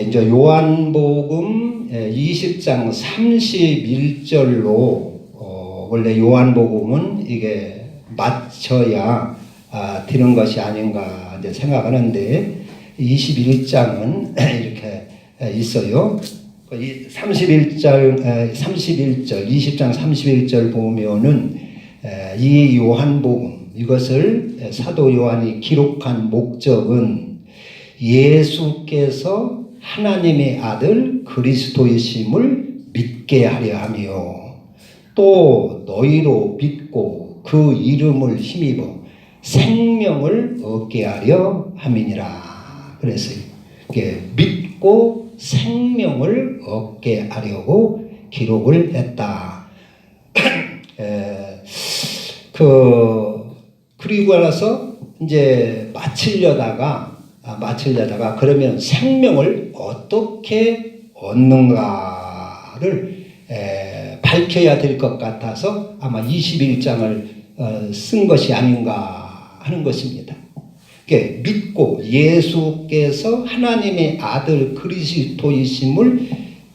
이제 요한복음 20장 31절로 원래 요한복음은 이게 맞춰야 되는 것이 아닌가 이제 생각하는데 21장은 이렇게 있어요. 20장 31절 보면은 이 요한복음 이것을 사도 요한이 기록한 목적은 예수께서 하나님의 아들 그리스도이심을 믿게 하려 하며 또 너희로 믿고 그 이름을 힘입어 생명을 얻게 하려 함이니라. 그래서 이게 믿고 생명을 얻게 하려고 기록을 했다. 그리고 나서 이제 마치려다가 그러면 생명을 어떻게 얻는가를 밝혀야 될 것 같아서 아마 21장을 쓴 것이 아닌가 하는 것입니다. 믿고 예수께서 하나님의 아들 그리스도이심을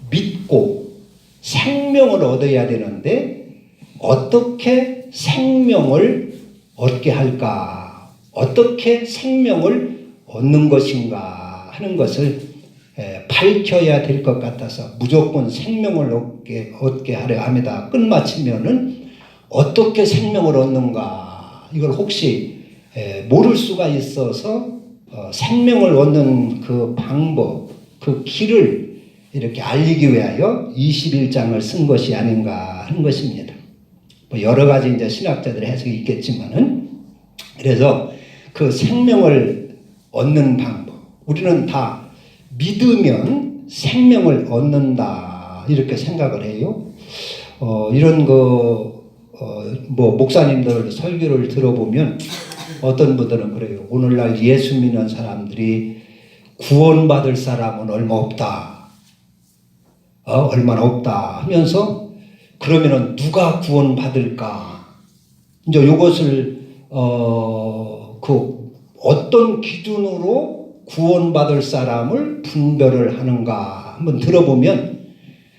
믿고 생명을 얻어야 되는데 어떻게 생명을 얻게 할까? 어떻게 생명을 얻는 것인가 하는 것을 밝혀야 될 것 같아서 무조건 생명을 얻게 하려 합니다. 끝마치면은 어떻게 생명을 얻는가 이걸 혹시 모를 수가 있어서 생명을 얻는 그 방법, 그 길을 이렇게 알리기 위하여 21장을 쓴 것이 아닌가 하는 것입니다. 뭐 여러 가지 이제 신학자들의 해석이 있겠지만은 그래서 그 생명을 얻는 방법, 우리는 다 믿으면 생명을 얻는다 이렇게 생각을 해요. 이런 뭐 목사님들 설교를 들어보면 어떤 분들은 그래요. 오늘날 예수 믿는 사람들이 구원받을 사람은 얼마 없다. 얼마나 없다 하면서 그러면은 누가 구원받을까? 이제 이것을 어떤 기준으로 구원받을 사람을 분별을 하는가 한번 들어보면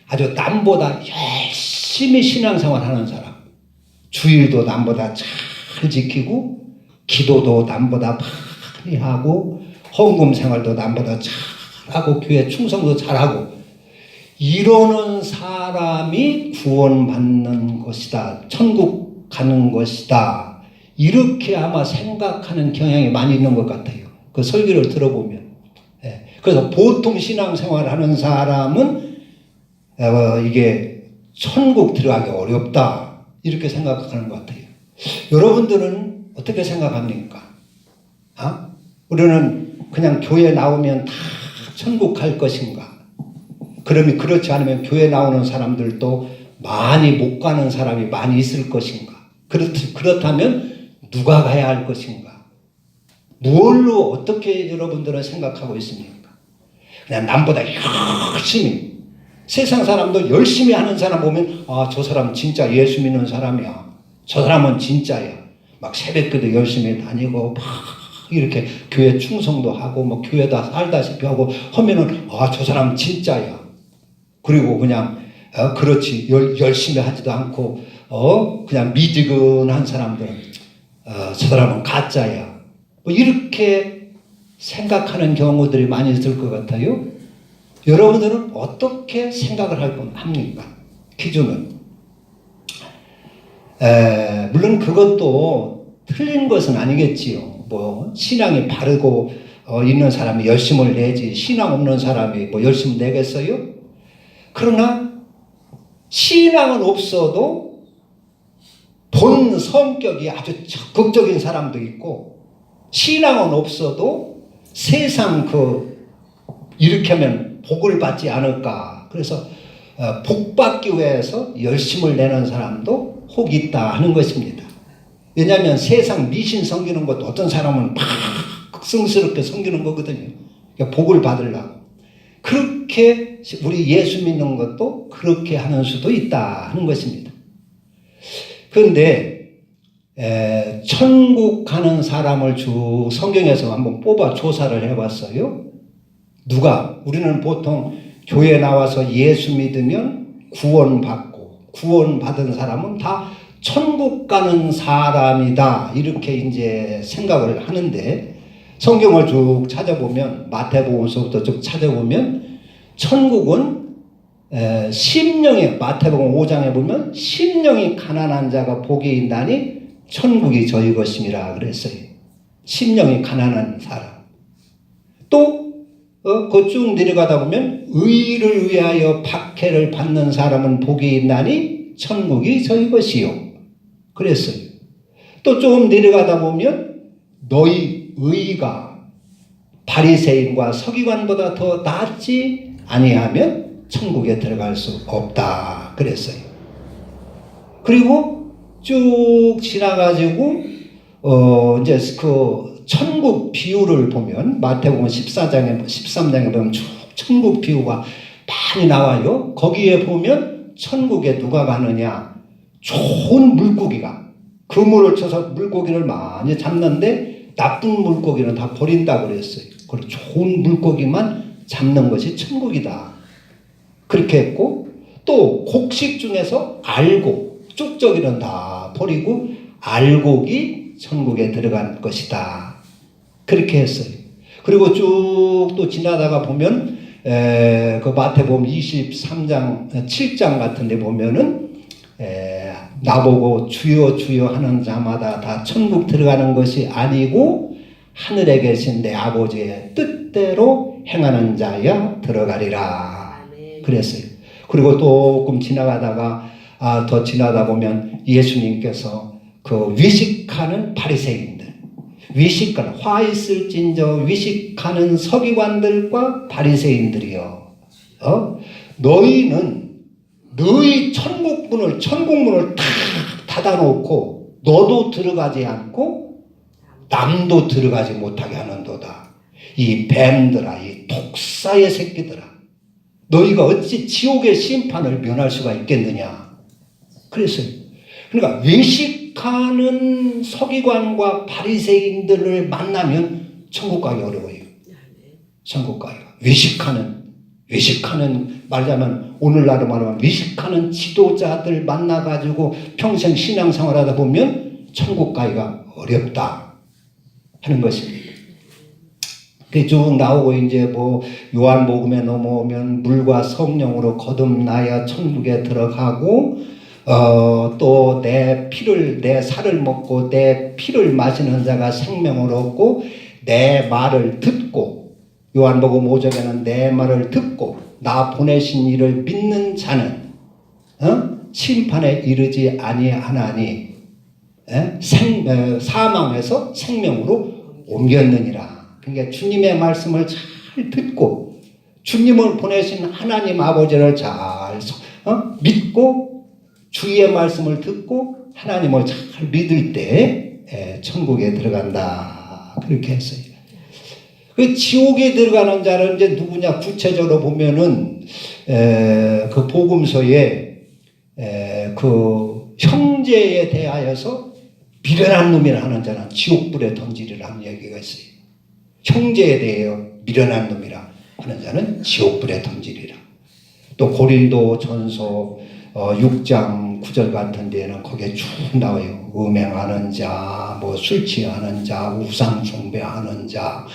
아주 남보다 열심히 신앙생활 하는 사람, 주일도 남보다 잘 지키고 기도도 남보다 많이 하고 헌금 생활도 남보다 잘하고 교회 충성도 잘하고 이러는 사람이 구원받는 것이다. 천국 가는 것이다. 이렇게 아마 생각하는 경향이 많이 있는 것 같아요. 그 설교를 들어보면. 그래서 보통 신앙생활 하는 사람은 이게 천국 들어가기 어렵다. 이렇게 생각하는 것 같아요. 여러분들은 어떻게 생각합니까? 우리는 그냥 교회 나오면 다 천국 갈 것인가? 그러면 그렇지 않으면 교회 나오는 사람들도 많이 못 가는 사람이 많이 있을 것인가? 그렇다면 누가 가야 할 것인가? 무엇로 어떻게 여러분들은 생각하고 있습니까? 그냥 남보다 열심히 세상 사람도 열심히 하는 사람 보면 저 사람 진짜 예수 믿는 사람이야. 저 사람은 진짜야. 막 새벽기도 열심히 다니고 막 이렇게 교회 충성도 하고 뭐 교회다 살다시피 하고 하면은 저 사람 진짜야. 그리고 그냥 그렇지 열심히 하지도 않고 그냥 미지근한 사람들은 저 사람은 가짜야. 뭐 이렇게 생각하는 경우들이 많이 있을 것 같아요. 여러분들은 어떻게 생각을 합니까? 기준은. 물론 그것도 틀린 것은 아니겠지요. 뭐 신앙이 바르고 있는 사람이 열심을 내지 신앙 없는 사람이 뭐 열심 내겠어요? 그러나 신앙은 없어도 본 성격이 아주 적극적인 사람도 있고 신앙은 없어도 세상 이렇게 하면 복을 받지 않을까. 그래서 복 받기 위해서 열심을 내는 사람도 혹 있다 하는 것입니다. 왜냐하면 세상 미신 섬기는 것도 어떤 사람은 막 극성스럽게 섬기는 거거든요. 그러니까 복을 받으려고. 그렇게 우리 예수 믿는 것도 그렇게 하는 수도 있다 하는 것입니다. 그런데 천국 가는 사람을 쭉 성경에서 한번 뽑아 조사를 해봤어요. 누가? 우리는 보통 교회 나와서 예수 믿으면 구원받고, 구원받은 사람은 다 천국 가는 사람이다, 이렇게 이제 생각을 하는데, 성경을 쭉 찾아보면, 마태복음서부터 쭉 찾아보면 천국은 심령이, 마태복음 5장에 보면 심령이 가난한 자가 복이 있나니 천국이 저희 것임이라 그랬어요. 심령이 가난한 사람. 또 그 쭉 내려가다 보면 의를 위하여 박해를 받는 사람은 복이 있나니 천국이 저희 것이요, 그랬어요. 또 조금 내려가다 보면 너희 의가 바리새인과 서기관보다 더 낫지 아니하면 천국에 들어갈 수 없다, 그랬어요. 그리고 쭉 지나가지고 이제 그 천국 비유를 보면 마태복음 13장에 보면 쭉 천국 비유가 많이 나와요. 거기에 보면 천국에 누가 가느냐? 좋은 물고기가, 그물을 쳐서 물고기를 많이 잡는데 나쁜 물고기는 다 버린다 그랬어요. 그리고 좋은 물고기만 잡는 것이 천국이다, 그렇게 했고, 또 곡식 중에서 알곡, 쭉저기는 다 버리고 알곡이 천국에 들어갈 것이다, 그렇게 했어요. 그리고 쭉 또 지나다가 보면 그 마태복음 23장 7장 같은 데 보면은 나보고 주여 주여 하는 자마다 다 천국 들어가는 것이 아니고 하늘에 계신 내 아버지의 뜻대로 행하는 자야 들어가리라, 그랬어요. 그리고 조금 지나가다가 더 지나다 보면 예수님께서 그 위식하는 바리새인들, 위식하는, 화 있을진저 위식하는 서기관들과 바리새인들이여, 너희는 너희 천국문을 탁 닫아놓고 너도 들어가지 않고 남도 들어가지 못하게 하는도다. 이 뱀들아, 이 독사의 새끼들아, 너희가 어찌 지옥의 심판을 면할 수가 있겠느냐, 그랬어요. 그러니까 외식하는 서기관과 바리새인들을 만나면 천국 가기 어려워요. 천국 가기가. 외식하는 말하자면 오늘날로 말하면 외식하는 지도자들 만나가지고 평생 신앙생활 하다 보면 천국 가기가 어렵다 하는 것입니다. 그 쭉 나오고 이제 뭐 요한복음에 넘어오면 물과 성령으로 거듭나야 천국에 들어가고, 또 내 살을 먹고 내 피를 마시는 자가 생명을 얻고, 내 말을 듣고, 요한복음 5장에는 내 말을 듣고 나 보내신 이를 믿는 자는 심판에 이르지 아니하나니 사망에서 생명으로 옮겼느니라. 그러니까 주님의 말씀을 잘 듣고 주님을 보내신 하나님 아버지를 잘 믿고 주의 말씀을 듣고 하나님을 잘 믿을 때 천국에 들어간다, 그렇게 했어요. 그 지옥에 들어가는 자는 이제 누구냐? 구체적으로 보면은 그 복음서에 그 형제에 대하여서 미련한 놈이라 하는 자는 지옥불에 던지리라는 얘기가 있어요. 형제에 대하여 미련한 놈이라 하는 자는 지옥불에 던지리라. 또 고린도 전서 6장 9절 같은 데는 거기에 쭉 나와요. 음행하는 자, 뭐 술 취하는 자, 우상 숭배하는 자,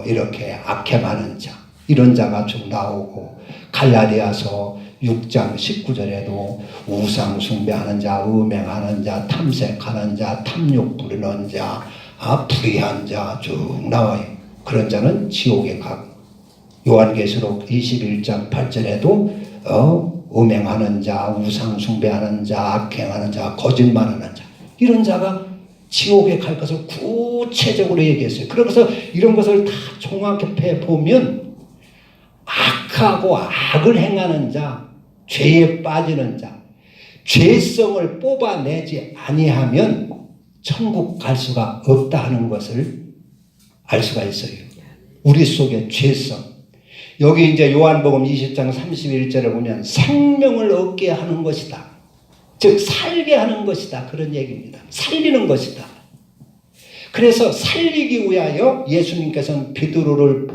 이렇게 악행하는 자, 이런 자가 쭉 나오고, 갈라디아서 6장 19절에도 우상 숭배하는 자, 음행하는 자, 탐색하는 자, 탐욕 부리는 자, 불의한 자 쭉 나와요. 그런 자는 지옥에 가고, 요한계시록 21장 8절에도 음행하는 자, 우상 숭배하는 자, 악행하는 자, 거짓말하는 자, 이런 자가 지옥에 갈 것을 구체적으로 얘기했어요. 그러면서 이런 것을 다 종합해 보면 악하고 악을 행하는 자, 죄에 빠지는 자, 죄성을 뽑아내지 아니하면 천국 갈 수가 없다 하는 것을 알 수가 있어요. 우리 속에 죄성. 여기 이제 요한복음 20장 31절에 보면 생명을 얻게 하는 것이다. 즉 살게 하는 것이다, 그런 얘기입니다. 살리는 것이다. 그래서 살리기 위하여 예수님께서는 베드로를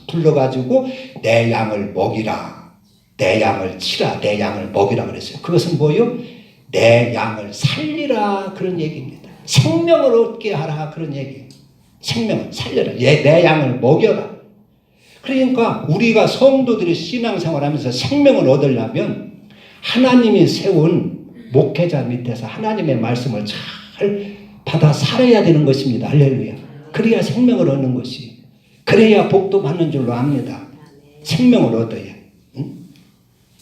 불러가지고 내 양을 먹이라, 내 양을 치라, 내 양을 먹이라 그랬어요. 그것은 뭐요? 내 양을 살리라, 그런 얘기입니다. 생명을 얻게 하라, 그런 얘기예요. 생명을 살려라, 내 양을 먹여라. 그러니까 우리가 성도들이 신앙생활하면서 생명을 얻으려면 하나님이 세운 목회자 밑에서 하나님의 말씀을 잘 받아 살아야 되는 것입니다. 할렐루야. 그래야 생명을 얻는 것이, 그래야 복도 받는 줄로 압니다. 생명을 얻어야.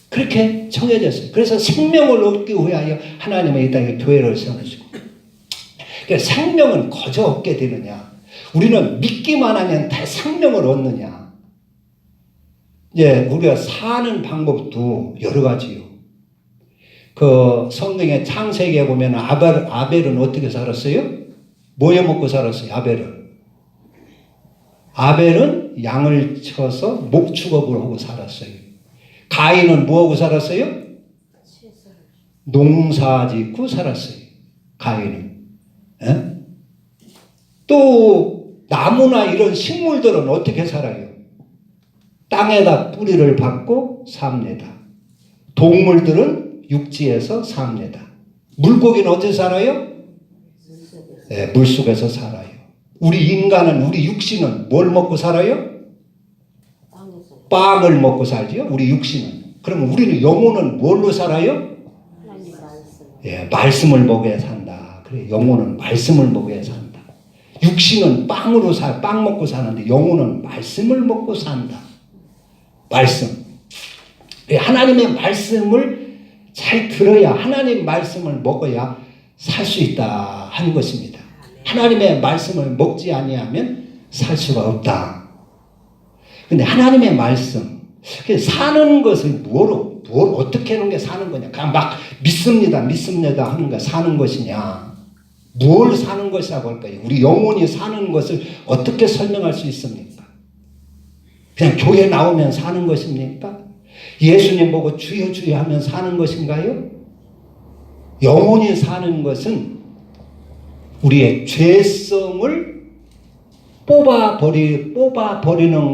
그렇게 정해졌어요. 그래서 생명을 얻기 위하여 하나님은 이 땅에 교회를 세우시고, 그러니까 생명은 거저 얻게 되느냐, 우리는 믿기만 하면 다 생명을 얻느냐. 이제 우리가 사는 방법도 여러 가지요. 그 성경의 창세기에 보면 아벨은 어떻게 살았어요? 뭐 해먹고 살았어요? 아벨은 양을 쳐서 목축업을 하고 살았어요. 가인은 뭐하고 살았어요? 농사 짓고 살았어요. 가인은. 에? 또 나무나 이런 식물들은 어떻게 살아요? 땅에다 뿌리를 박고 삽니다. 동물들은 육지에서 삽니다. 물고기는 어디서 살아요? 네, 물속에서 살아요. 우리 인간은, 우리 육신은 뭘 먹고 살아요? 빵을 먹고 살지요, 우리 육신은. 그러면 우리는 영혼은 뭘로 살아요? 예, 말씀을 먹어야 산다. 그래, 영혼은 말씀을 먹어야 산다. 육신은 빵 먹고 사는데 영혼은 말씀을 먹고 산다. 말씀. 하나님의 말씀을 잘 들어야, 하나님 말씀을 먹어야 살 수 있다 하는 것입니다. 하나님의 말씀을 먹지 아니하면 살 수가 없다. 근데 하나님의 말씀, 사는 것을 뭘 어떻게 하는 게 사는 거냐? 그냥 막 믿습니다 하는 게 사는 것이냐? 뭘 사는 것이라고 할까요? 우리 영혼이 사는 것을 어떻게 설명할 수 있습니까? 그냥 교회 나오면 사는 것입니까? 예수님 보고 주여 주여 하면 사는 것인가요? 영혼이 사는 것은 우리의 죄성을 뽑아버리는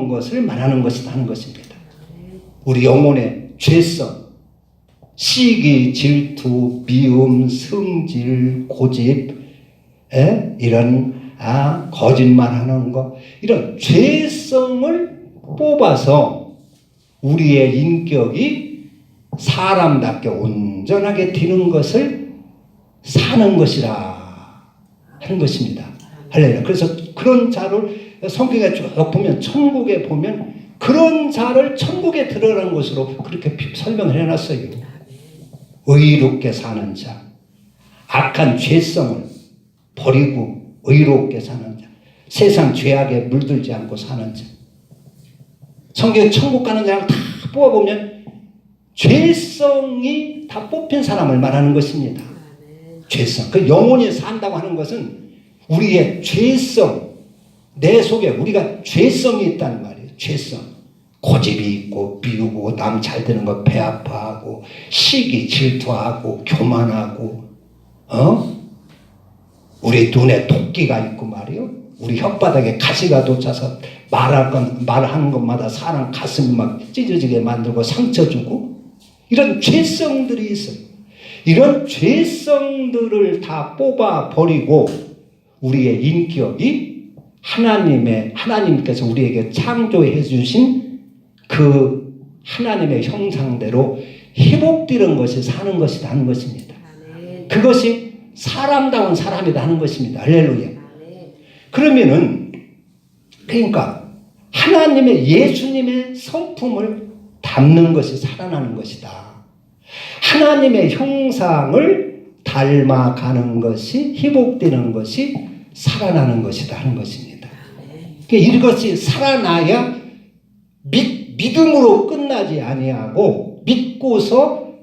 것을 말하는 것이다 하는 것입니다. 우리 영혼의 죄성, 시기, 질투, 미움, 성질, 고집, 이런 거짓말하는 것, 이런 죄성을 뽑아서 우리의 인격이 사람답게 온전하게 되는 것을 사는 것이라 하는 것입니다. 할렐루야. 그래서 그런 자를 성경에 쭉 보면, 천국에 보면 그런 자를 천국에 들어가는 것으로 그렇게 설명을 해놨어요. 의롭게 사는 자, 악한 죄성을 버리고 의롭게 사는 자, 세상 죄악에 물들지 않고 사는 자. 성경 천국 가는 사람 다 뽑아보면 죄성이 다 뽑힌 사람을 말하는 것입니다. 죄성. 그 영혼이 산다고 하는 것은 우리의 죄성, 내 속에 우리가 죄성이 있다는 말이에요. 죄성. 고집이 있고, 비우고, 남 잘 되는 거 배 아파하고, 시기, 질투하고, 교만하고, 우리 눈에 토끼가 있고 말이요. 우리 혓바닥에 가시가 돋아서 말하는 것마다 사람 가슴이 막 찢어지게 만들고 상처 주고, 이런 죄성들이 있어요. 이런 죄성들을 다 뽑아버리고 우리의 인격이 하나님께서 우리에게 창조해 주신 그 하나님의 형상대로 회복되는 것이 사는 것이다 하는 것입니다. 그것이 사람다운 사람이다 하는 것입니다. 할렐루야. 그러면은, 그러니까 하나님의, 예수님의 성품을 담는 것이 살아나는 것이다. 하나님의 형상을 닮아가는 것이, 회복되는 것이 살아나는 것이다 하는 것입니다. 이것이 살아나야 믿음으로 끝나지 아니하고, 믿고서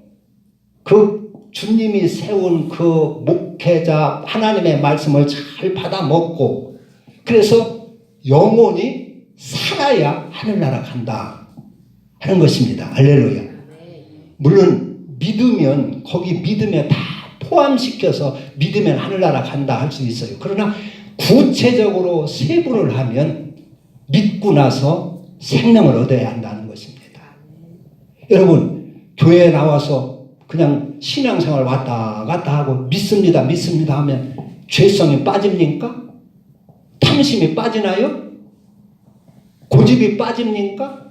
그 주님이 세운 그 목회자 하나님의 말씀을 잘 받아 먹고, 그래서 영혼이 살아야 하늘나라 간다 하는 것입니다. 할렐루야. 물론 믿으면 거기 믿음에 다 포함시켜서 믿으면 하늘나라 간다 할 수 있어요. 그러나 구체적으로 세부를 하면 믿고 나서 생명을 얻어야 한다는 것입니다. 여러분, 교회에 나와서 그냥 신앙생활 왔다 갔다 하고 믿습니다 하면 죄성이 빠집니까? 탐심이 빠지나요? 고집이 빠집니까?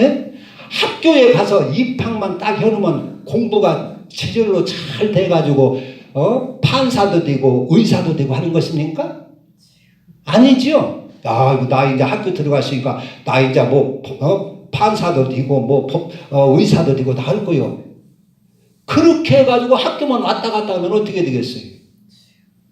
예? 학교에 가서 입학만 딱 해놓으면 공부가 제절로 잘 돼가지고 판사도 되고 의사도 되고 하는 것입니까? 아니죠. 나 이제 학교 들어갔으니까 나 이제 뭐 판사도 되고 뭐 의사도 되고 다 할 거요. 그렇게 해가지고 학교만 왔다 갔다 하면 어떻게 되겠어요?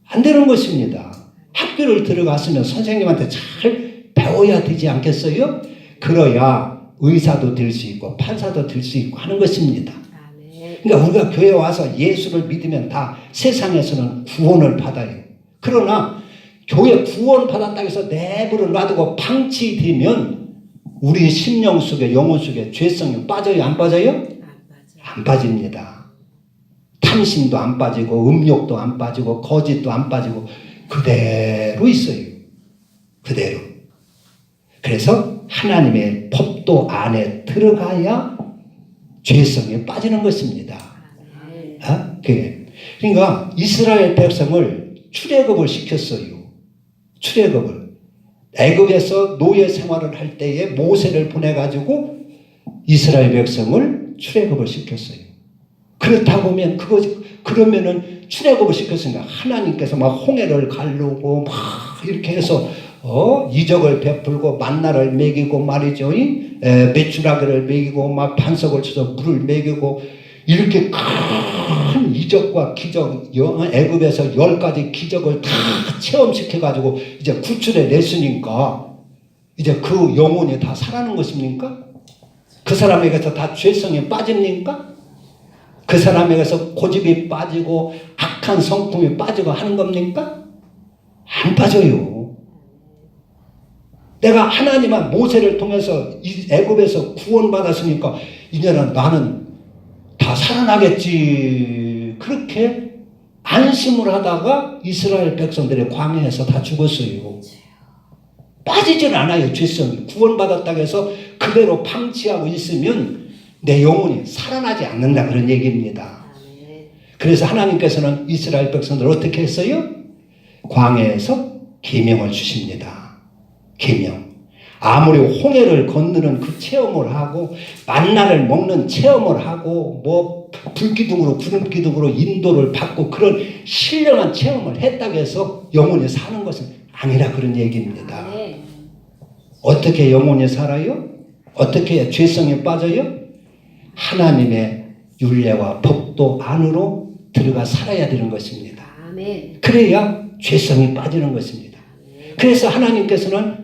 안 되는 것입니다. 학교를 들어갔으면 선생님한테 잘 배워야 되지 않겠어요? 그래야 의사도 될 수 있고 판사도 될 수 있고 하는 것입니다. 그러니까 우리가 교회에 와서 예수를 믿으면 다 세상에서는 구원을 받아요. 그러나 교회 구원 받았다고 해서 내버려 놔두고 방치되면 우리 심령 속에 영혼 속에 죄성이 빠져요? 안 빠져요? 안 빠집니다. 탐심도 안 빠지고 음욕도 안 빠지고 거짓도 안 빠지고 그대로 있어요. 그대로. 그래서 하나님의 법도 안에 들어가야 죄성에 빠지는 것입니다. 그러니까 이스라엘 백성을 출애굽을 시켰어요. 출애굽을. 애굽에서 노예 생활을 할 때에 모세를 보내가지고 이스라엘 백성을 출애굽을 시켰어요. 그렇다 보면 그러면은 출애굽을 시켰으니까 하나님께서 막 홍해를 가르고 막 이렇게 해서 이적을 베풀고 만나를 먹이고 말이죠. 메추라기를 먹이고 막 반석을 쳐서 물을 먹이고 이렇게 큰 이적과 기적 애굽에서 10가지 기적을 다 체험시켜가지고 이제 구출해 냈으니까 이제 그 영혼이 다 살아난 것입니까? 그 사람에게서 다 죄성에 빠집니까? 그 사람에게서 고집이 빠지고 악한 성품이 빠지고 하는 겁니까? 안 빠져요. 내가 하나님한 모세를 통해서 애굽에서 구원받았으니까 이제는 나는 다 살아나겠지. 그렇게 안심을 하다가 이스라엘 백성들의 광야에서 다 죽었어요. 빠지질 않아요. 죄성이. 구원받았다고 해서 그대로 방치하고 있으면 내 영혼이 살아나지 않는다 그런 얘기입니다. 그래서 하나님께서는 이스라엘 백성들을 어떻게 했어요? 광야에서 계명을 주십니다. 계명. 아무리 홍해를 건너는 그 체험을 하고 만나를 먹는 체험을 하고 뭐 불기둥으로 구름기둥으로 인도를 받고 그런 신령한 체험을 했다고 해서 영혼이 사는 것은 아니라 그런 얘기입니다. 어떻게 영혼이 살아요? 어떻게 죄성에 빠져요? 하나님의 율례와 법도 안으로 들어가 살아야 되는 것입니다. 그래야 죄성이 빠지는 것입니다. 그래서 하나님께서는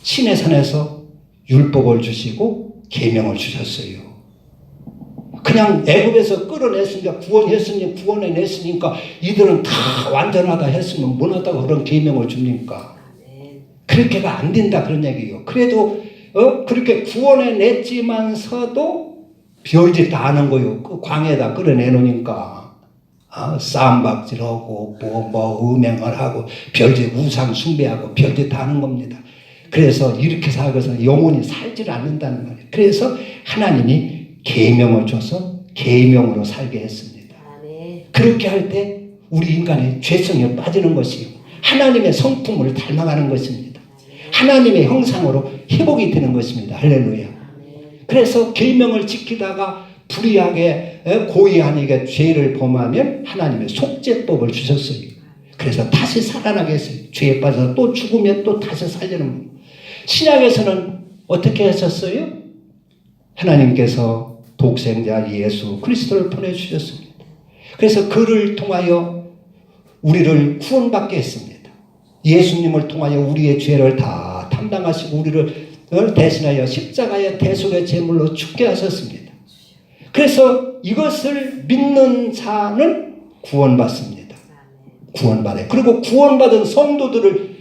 시내산에서 율법을 주시고 계명을 주셨어요. 그냥 애굽에서 끌어냈으니까 구원해냈으니까 이들은 다 완전하다 했으면 못하다고 그런 계명을 줍니까? 그렇게가 안 된다 그런 얘기예요. 그래도 그렇게 구원해냈지만서도 별짓 다 하는 거예요. 그 광에다 끌어내놓으니까 싸움박질하고 뭐 음행을 하고 별짓 우상 숭배하고 별짓 다 하는 겁니다. 그래서 이렇게 살고서 영혼이 살질 않는다는 말이에요. 그래서 하나님이 계명을 줘서 계명으로 살게 했습니다. 그렇게 할 때 우리 인간의 죄성에 빠지는 것이요. 하나님의 성품을 닮아가는 것입니다. 하나님의 형상으로 회복이 되는 것입니다. 할렐루야. 그래서 계명을 지키다가 불의하게 고의하니까 죄를 범하면 하나님의 속죄법을 주셨어요. 그래서 다시 살아나게 했어요. 죄에 빠져서 또 죽으면 또 다시 살려는 거예요. 신약에서는 어떻게 하셨어요? 하나님께서 독생자 예수 그리스도를 보내주셨습니다. 그래서 그를 통하여 우리를 구원받게 했습니다. 예수님을 통하여 우리의 죄를 다 담당하시고 우리를 대신하여 십자가의 대속의 제물로 죽게 하셨습니다. 그래서 이것을 믿는 자는 구원받습니다. 구원받아요. 그리고 구원받은 성도들을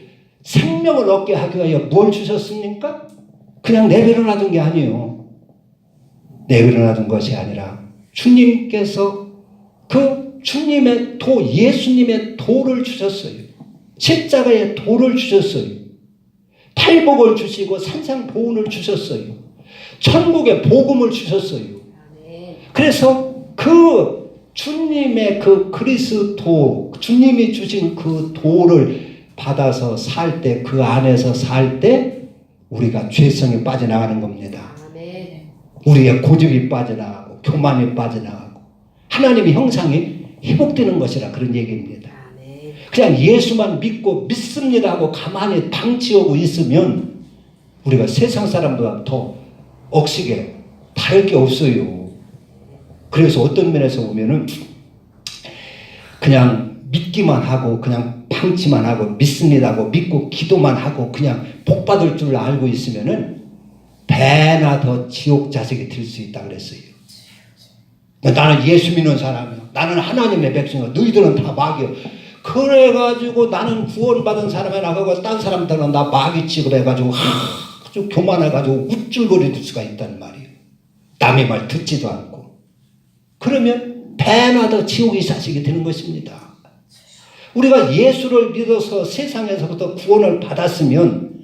생명을 얻게 하기 위하여 뭘 주셨습니까? 그냥 내버려 놔둔 게 아니에요. 내버려 놔둔 것이 아니라 주님께서 그 주님의 도, 예수님의 도를 주셨어요. 십자가의 도를 주셨어요. 팔복을 주시고 산상보훈을 주셨어요. 천국의 복음을 주셨어요. 그래서 그 주님의 그 그리스도, 주님이 주신 그 도를 받아서 살 때, 그 안에서 살 때 우리가 죄성이 빠져나가는 겁니다. 우리의 고집이 빠져나가고 교만이 빠져나가고 하나님의 형상이 회복되는 것이라 그런 얘기입니다. 그냥 예수만 믿고 믿습니다 하고 가만히 방치하고 있으면 우리가 세상 사람보다 더 억식에 다를 게 없어요. 그래서 어떤 면에서 보면은 그냥 믿기만 하고 그냥 방치만 하고 믿습니다 하고 믿고 기도만 하고 그냥 복 받을 줄 알고 있으면은 배나 더 지옥 자식이 될 수 있다 그랬어요. 나는 예수 믿는 사람이야. 나는 하나님의 백성이야. 너희들은 다 마귀야. 그래가지고 나는 구원받은 사람이 나가고 딴 사람들은 나 마귀 취급해가지고 아주 교만해가지고 우쭐거릴 수가 있단 말이에요. 남의 말 듣지도 않고. 그러면 배나 더 지옥의 자식이 되는 것입니다. 우리가 예수를 믿어서 세상에서부터 구원을 받았으면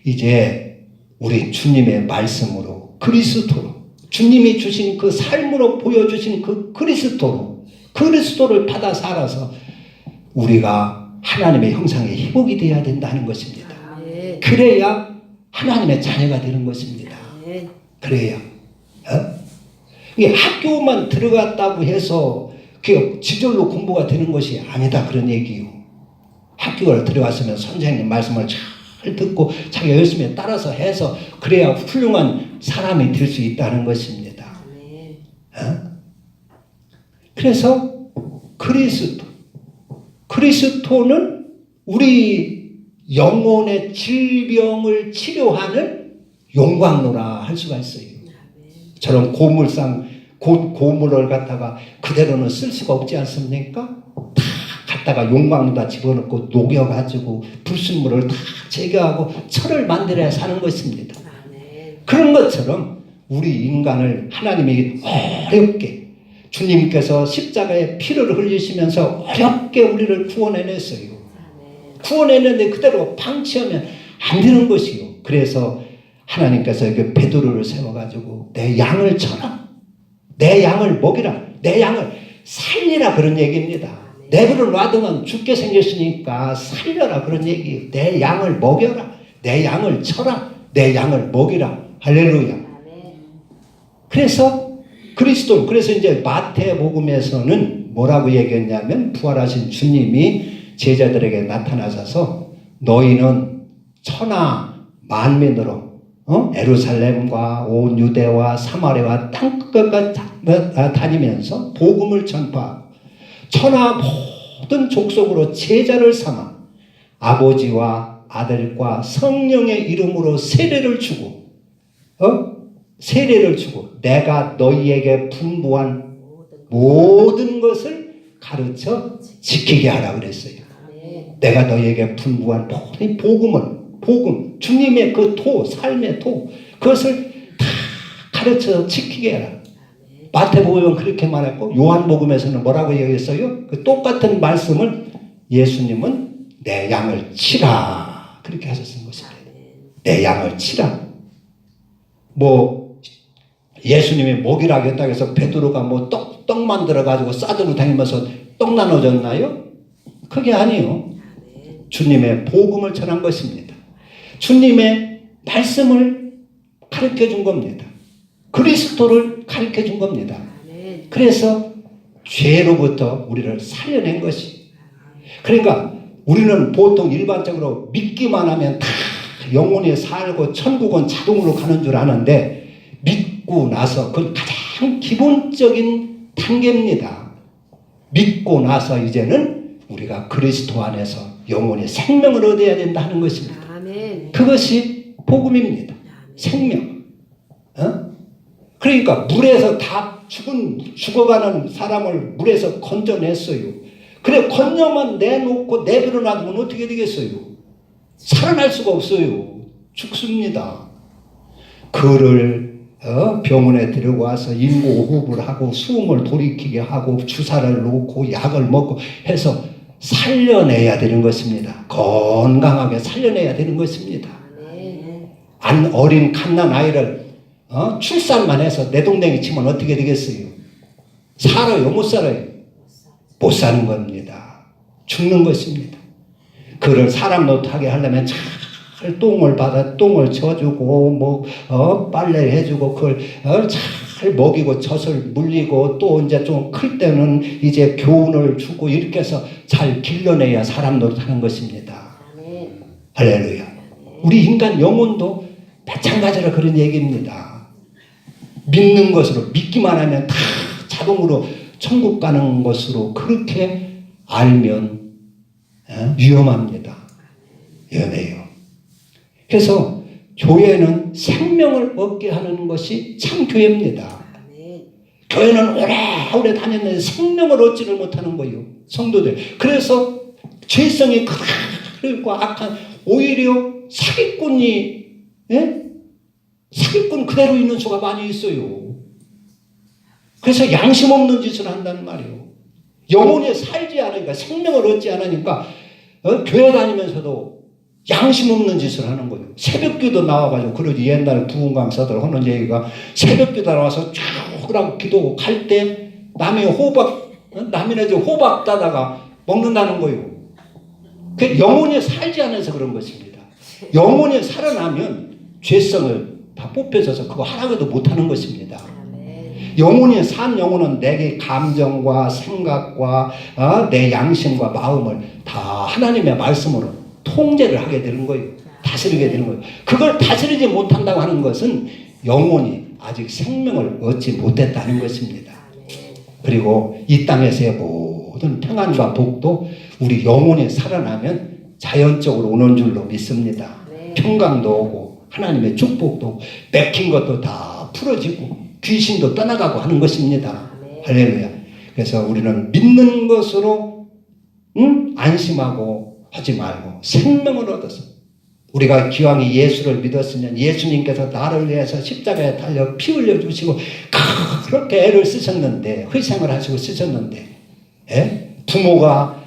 이제 우리 주님의 말씀으로 그리스도로 주님이 주신 그 삶으로 보여주신 그 그리스도를 받아 살아서 우리가 하나님의 형상에 회복이 되어야 된다는 것입니다. 그래야 하나님의 자녀가 되는 것입니다. 그래야 이게 학교만 들어갔다고 해서 그 지절로 공부가 되는 것이 아니다 그런 얘기요. 학교를 들어갔으면 선생님 말씀을 잘 듣고 자기가 열심히 따라서 해서 그래야 훌륭한 사람이 될 수 있다는 것입니다. 그래서 그리스도는 우리 영혼의 질병을 치료하는 용광로라 할 수가 있어요. 저런 고물을 갖다가 그대로는 쓸 수가 없지 않습니까? 다 갖다가 용광로다 집어넣고 녹여가지고 불순물을 다 제거하고 철을 만들어야 사는 것입니다. 그런 것처럼 우리 인간을 하나님이 어렵게 주님께서 십자가에 피를 흘리시면서 어렵게 우리를 구원해냈어요. 구원했는데 그대로 방치하면 안 되는 것이요. 그래서 하나님께서 그 베드로를 세워가지고 내 양을 쳐라. 내 양을 먹이라. 내 양을 살리라 그런 얘기입니다. 내버려 놔두면 죽게 생겼으니까 살려라 그런 얘기예요. 내 양을 먹여라. 내 양을 쳐라. 내 양을 먹이라. 할렐루야. 그래서 그래서 이제 마태복음에서는 뭐라고 얘기했냐면 부활하신 주님이 제자들에게 나타나셔서 너희는 천하 만민으로 예루살렘과 온 유대와 사마리아와 땅끝까지 다니면서 복음을 전파하고 천하 모든 족속으로 제자를 삼아 아버지와 아들과 성령의 이름으로 세례를 주고 내가 너희에게 분부한 모든 것을 가르쳐 지키게 하라 그랬어요. 내가 너희에게 분부한 모든 복음, 주님의 그 삶의 그것을 다 가르쳐 지키게 해라. 마태복음은 그렇게 말했고 요한복음에서는 뭐라고 얘기했어요? 그 똑같은 말씀을 예수님은 내 양을 치라 그렇게 하셨던 것입니다. 내 양을 치라. 예수님이 먹이라 했다고 해서 베드로가 떡 만들어가지고 싸들고 다니면서 떡 나눠줬나요? 그게 아니요. 주님의 복음을 전한 것입니다. 주님의 말씀을 가르쳐 준 겁니다. 그리스도를 가르쳐 준 겁니다. 그래서 죄로부터 우리를 살려낸 것이. 그러니까 우리는 보통 일반적으로 믿기만 하면 다 영원히 살고 천국은 자동으로 가는 줄 아는데 믿고 나서 그건 가장 기본적인 단계입니다. 믿고 나서 이제는 우리가 그리스도 안에서 영원히 생명을 얻어야 된다 하는 것입니다. 아멘. 그것이 복음입니다. 아멘. 생명. 그러니까 물에서 다 죽어가는 사람을 물에서 건져냈어요. 그래 건져만 내놓고 내버려 놔두면 어떻게 되겠어요? 살아날 수가 없어요. 죽습니다. 그를 병원에 데려와서 인공호흡을 하고 숨을 돌이키게 하고 주사를 놓고 약을 먹고 해서 살려내야 되는 것입니다. 건강하게 살려내야 되는 것입니다. 어린 갓난 아이를 출산만 해서 내동댕이 치면 어떻게 되겠어요? 살아요? 못 살아요? 못 사는 겁니다. 죽는 것입니다. 그를 사람 노릇하게 하려면 잘 똥을 받아 똥을 쳐주고 빨래 해주고 그걸 잘 먹이고 젖을 물리고 또 이제 좀 클 때는 이제 교훈을 주고 이렇게 해서 잘 길러내야 사람 노릇하는 것입니다. 할렐루야. 우리 인간 영혼도 마찬가지로 그런 얘기입니다. 믿는 것으로 믿기만 하면 다 자동으로 천국 가는 것으로 그렇게 알면 위험합니다. 위험해요. 그래서 교회는 생명을 얻게 하는 것이 참 교회입니다. 교회는 오래오래 다녔는데 생명을 얻지를 못하는 거예요. 성도들. 그래서 죄성이 그리고 악한 오히려 사기꾼이 사기꾼 그대로 있는 수가 많이 있어요. 그래서 양심 없는 짓을 한단 말이에요. 영혼에 살지 않으니까 생명을 얻지 않으니까 교회 다니면서도 양심 없는 짓을 하는 거예요. 새벽기도 나와가지고 그러지. 옛날에 부흥 강사들 하는 얘기가 새벽기도 나와서 쭉 하고 기도하고 갈 때 남의 호박 따다가 먹는다는 거예요. 그 영혼이 살지 않아서 그런 것입니다. 영혼이 살아나면 죄성을 다 뽑혀져서 그거 하나도 못하는 것입니다. 영혼이 산 영혼은 내게 감정과 생각과 내 양심과 마음을 다 하나님의 말씀으로 통제를 하게 되는 거예요. 다스리게 되는 거예요. 그걸 다스리지 못한다고 하는 것은 영혼이 아직 생명을 얻지 못했다는 것입니다. 그리고 이 땅에서의 모든 평안과 복도 우리 영혼이 살아나면 자연적으로 오는 줄로 믿습니다. 평강도 오고 하나님의 축복도 오고 맥힌 것도 다 풀어지고 귀신도 떠나가고 하는 것입니다. 할렐루야. 그래서 우리는 믿는 것으로 안심하고 하지 말고 생명을 얻어서 우리가 기왕이 예수를 믿었으면 예수님께서 나를 위해서 십자가에 달려 피 흘려주시고 그렇게 애를 쓰셨는데 희생을 하시고 쓰셨는데 부모가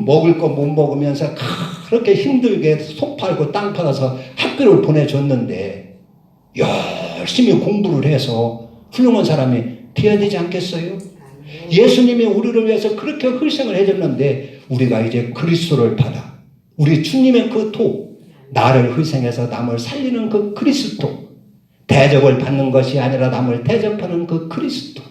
먹을 거 못 먹으면서 그렇게 힘들게 속 팔고 땅 팔아서 학교를 보내줬는데 열심히 공부를 해서 훌륭한 사람이 되어야 되지 않겠어요? 예수님이 우리를 위해서 그렇게 희생을 해줬는데 우리가 이제 그리스도를 받아 우리 주님의 그 도 나를 희생해서 남을 살리는 그 그리스도 대접을 받는 것이 아니라 남을 대접하는 그 그리스도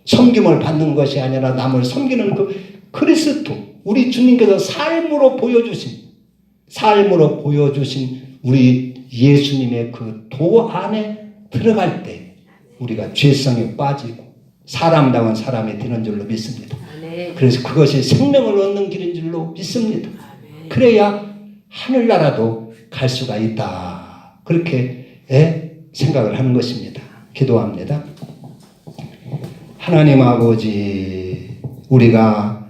섬김을 받는 것이 아니라 남을 섬기는 그 그리스도 우리 주님께서 삶으로 보여주신 우리 예수님의 그 도 안에 들어갈 때 우리가 죄성에 빠지고 사람다운 사람이 되는 줄로 믿습니다. 그래서 그것이 생명을 얻는 길인 줄로 믿습니다. 그래야 하늘나라도 갈 수가 있다. 그렇게 생각을 하는 것입니다. 기도합니다. 하나님 아버지, 우리가